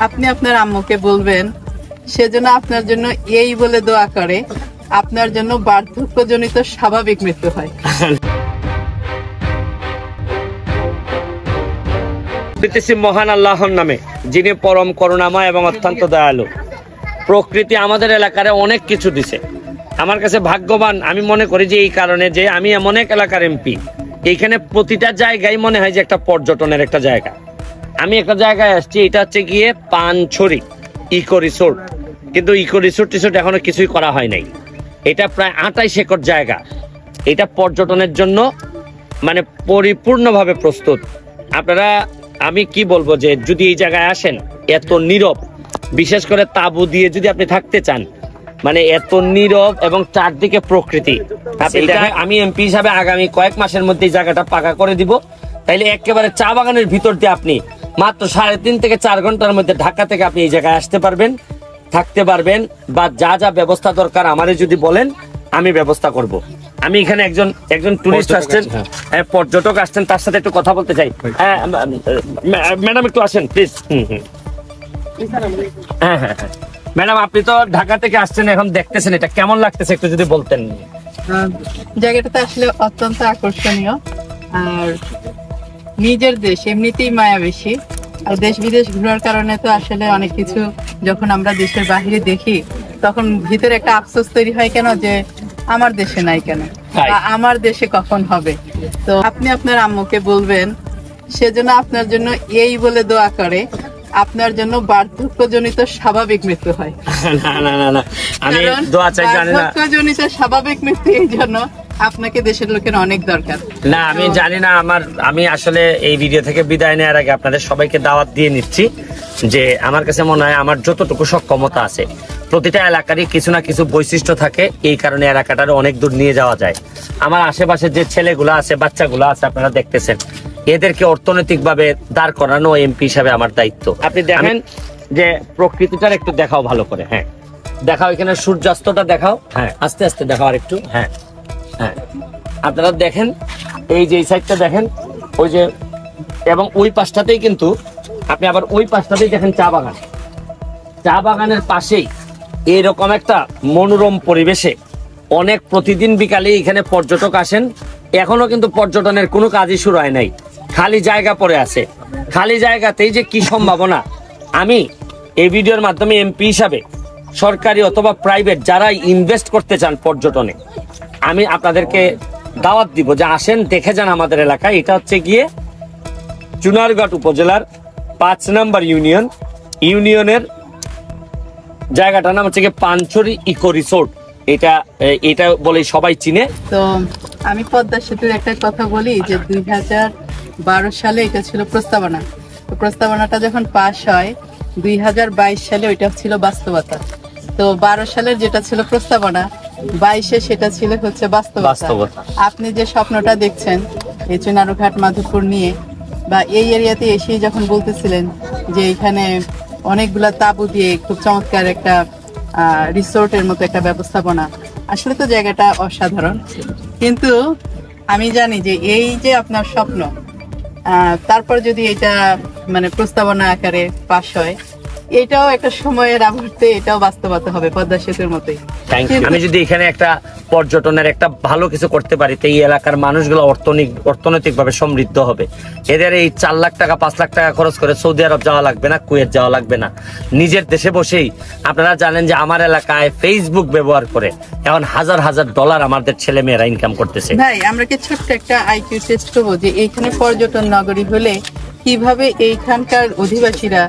আপনি আপনার আম্মুকে বলবেন সেজন্য আপনার জন্য এই বলে দোয়া করে আপনার জন্য বার্ধক্যজনিত স্বাভাবিক মৃত্যু হয়। মহান আল্লাহর নামে, যিনি পরম করুণাময় এবং অত্যন্ত দয়ালু। প্রকৃতি আমাদের এলাকার অনেক কিছু দিছে। আমার কাছে ভাগ্যবান আমি মনে করি যে এই কারণে যে আমি এমন এক এলাকার এমপি, এইখানে প্রতিটা জায়গায় মনে হয় যে একটা পর্যটনের একটা জায়গা। আমি একটা জায়গায় আসছি, এটা হচ্ছে গিয়ে পানছড়ি ইকো রিসোর্ট, কিন্তু ইকো রিসোর্ট এখনো কিছুই করা হয় নাই। এটা প্রায় 28 একর জায়গা। এটা পর্যটনের জন্য মানে পরিপূর্ণভাবে প্রস্তুত। আপনারা আমি কি বলবো যে যদি এই জায়গায় আসেন, এত নীরব, বিশেষ করে তাঁবু দিয়ে যদি আপনি থাকতে চান, মানে এত নীরব এবং চারদিকে প্রকৃতি। আমি এমপি হিসাবে আগামী কয়েক মাসের মধ্যে এই জায়গাটা পাকা করে দিব। তাইলে একেবারে চা বাগানের ভিতর দিয়ে আপনি মাত্র 3.5 থেকে 4 ঘন্টার মধ্যে ঢাকা থেকে আপনি এই জায়গায় আসতে পারবেন, থাকতে পারবেন, বা যা যা ব্যবস্থা দরকার আমারে যদি বলেন আমি ব্যবস্থা করব। আমি এখানে একজন টুরিস্ট আসছেন, পর্যটক আসছেন, তার সাথে একটু কথা বলতে চাই। ম্যাডাম একটু আসেন প্লিজ। হ্যাঁ হ্যাঁ হ্যাঁ ম্যাডাম, আপনি তো ঢাকা থেকে আসছেন, এখন দেখতেছেন, এটা কেমন লাগতেছে একটু যদি বলতেন। জায়গাটাতে আসলে অত্যন্ত আকর্ষণীয়, আর নিজের দেশ এমনিতেই মায়া বেশি, আর দেশ বিদেশ ঘোরার কারণে তো আসলে অনেক কিছু যখন আমরা দেশের বাইরে দেখি তখন ভিতরে একটা আফসোস তৈরি হয়, কেন যে আমার দেশে নাই কেন, আমার দেশে কখন হবে। তো আপনি আপনার আম্মুকে বলবেন সেজন্য আপনার জন্য এই বলে দোয়া করে আপনার জন্য বার্ধক্যজনিত স্বাভাবিক মৃত্যু হয়। না না না না, আমি দোয়া চাই জানি না। বার্ধক্যজনিত স্বাভাবিক মৃত্যু এই জন্য আপনাকে দেশের লোকের অনেক দরকার। না আমি জানি না, আমি আসলে এই ভিডিও থেকে বিদায় নেওয়ার আগে আপনাদের সবাইকে দাওয়াত দিয়ে নিচ্ছি যে আমার কাছে মনে হয় আমার যতটুকু সক্ষমতা আছে, প্রতিটা এলাকারই কিছু না কিছু বৈশিষ্ট্য থাকে, এই কারণে এলাকাটার অনেক দূর নিয়ে যাওয়া যায়। আমার আশেপাশে যে ছেলেগুলো আছে, বাচ্চাগুলো আছে, আপনারা দেখতেছেন, এদেরকে অর্থনৈতিকভাবে দাঁড় করানো এমপি হিসাবে আমার দায়িত্ব। আপনি দেখেন যে প্রকৃতিটার একটু দেখাও ভালো করে। হ্যাঁ দেখাও, এখানে সূর্যাস্তটা দেখাও। হ্যাঁ আস্তে আস্তে দেখাও আর একটু। হ্যাঁ হ্যাঁ আপনারা দেখেন, এই যে এই সাইডটা দেখেন, ওই যে, এবং ওই পাশটাতেই কিন্তু আপনি আবার ওই পাশটাতেই দেখেন চা বাগান। চা বাগানের পাশেই এরকম একটা মনোরম পরিবেশে অনেক প্রতিদিন বিকালে এখানে পর্যটক আসেন। এখনো কিন্তু পর্যটনের কোনো কাজই শুরু হয় নাই, খালি জায়গা পড়ে আছে। খালি জায়গাতেই যে কি সম্ভাবনা, আমি এই ভিডিওর মাধ্যমে এমপি হিসাবে সরকারি অথবা প্রাইভেট যারা ইনভেস্ট করতে চান পর্যটনে, আমি আপনাদেরকে দাওয়াত দিব যে আসেন, দেখে যান আমাদের এলাকায়। এটা হচ্ছে গিয়ে চুনারঘাট উপজেলার 5 নম্বর ইউনিয়নের জায়গাটার নাম হচ্ছে গিয়ে পানছড়ি ইকো রিসোর্ট। এটা বলে সবাই চিনে। তো আমি পদ্মা সেতুর একটা কথা বলি যে 2012 সালে এটা ছিল প্রস্তাবনা। তো প্রস্তাবনাটা যখন পাস হয় 2022 সালে ওইটা ছিল বাস্তবতা। তো 12 সালের যেটা ছিল প্রস্তাবনা, 22-এ সেটা ছিল হচ্ছে বাস্তবতা। আপনি যে স্বপ্নটা দেখছেন এই চুনারঘাট মাধবপুর নিয়ে, বা এই এরিয়াতে এসেই যখন বলতেছিলেন যে এখানে অনেকগুলা তাঁবু দিয়ে খুব চমৎকার একটা রিসোর্টের মতো একটা ব্যবস্থাপনা, আসলে তো জায়গাটা অসাধারণ। কিন্তু আমি জানি যে এই যে আপনার স্বপ্ন, তারপর যদি এটা মানে প্রস্তাবনা আকারে পাস হয়, এটাও একটা সময়ের আবর্তে এটাও বাস্তবতা হবে পদ্মা সেতুর মতোই। আমি যদি এখানে একটা পর্যটনের একটা ভালো কিছু করতে পারি, তো এই এলাকার মানুষগুলো অর্থনৈতিক ভাবে সমৃদ্ধ হবে। এদের এই 4 লাখ টাকা 5 লাখ টাকা খরচ করে সৌদি আরব যাওয়া লাগবে না, কুয়েত যাওয়া লাগবে না। নিজের দেশে বসেই আপনারা জানেন যে আমার এলাকায় ফেসবুক ব্যবহার করে এখন হাজার হাজার ডলার আমাদের ছেলে মেয়েরা ইনকাম করতেছে। ভাই আমরা কি ছোট্ট একটা আইকিউ টেস্ট করবো যে এইখানে পর্যটন নগরী হলে কিভাবে এইখানকার অধিবাসীরা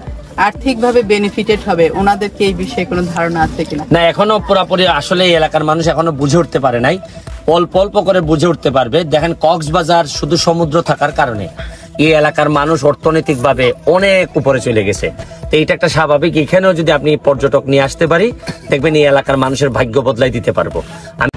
আর্থিকভাবে বেনিফিটেড হবে, ওনাদেরকে এই বিষয়ে কোনো ধারণা আছে কিনা? না, এখনো পুরোপুরি আসলে এই এলাকার মানুষ এখনো বুঝে উঠতে পারে নাই, অল্প অল্প করে বুঝে উঠতে পারবে। দেখেন কক্সবাজার শুধু সমুদ্র থাকার কারণে এই এলাকার মানুষ অর্থনৈতিক ভাবে অনেক উপরে চলে গেছে। তো এইটা একটা স্বাভাবিক। এখানেও যদি আপনি পর্যটক নিয়ে আসতে পারি, দেখবেন এই এলাকার মানুষের ভাগ্য বদলাই দিতে পারবো আমি।